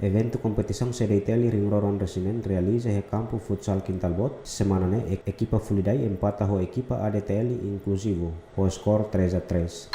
Evento competição CDTL Ringroron Resinen realiza he campo futsal Quintalbot. Semana ne equipa Fulidai empata ho equipa ADTL inclusivo. Ho skor 3-3.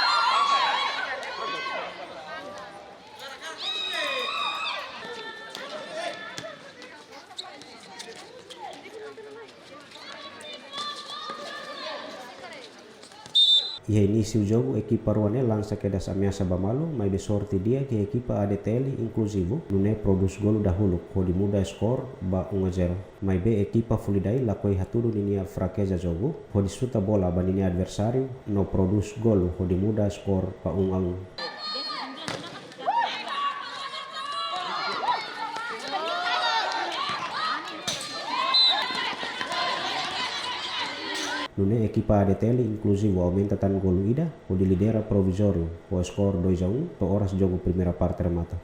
Ia início o jogo, equipa Ruane lança quedas ameaça bamalu, mas de sorte dia que a equipa ADTL inclusivo não produz gol dahulu, quando muda skor ba 1-0. Mas B equipa Fulidai lakoi hatudu ninia fraqueza jogo, quando suta bola ba ninia adversário, não produz gol, quando muda skor ba 1-1. Nune equipa ADTL inclusivo aumenta tan gol ida, onde lidera provisório, com skor 2-1, to horas jogo primeira parte remata.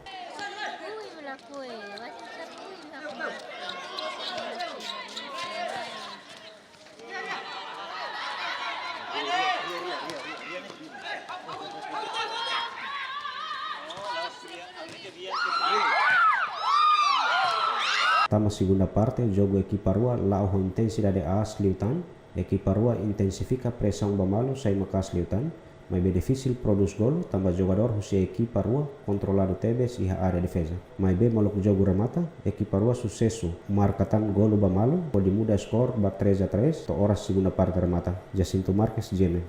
Tama segunda parte, jogo equipa Rua lau intensidade asliutan. Equipa Rua intensifica pressão bamalu sai makas liutan, mas bem difícil produz gol, tambah jogador husia equipa Rua controlado tebes iha área defesa. Mas bem maluk jogo remata, equipa Rua sucesso marcatan gol bamalu, pode muda skor ba 3-3, to horas segunda parte remata. Jacinto Marques, Gene.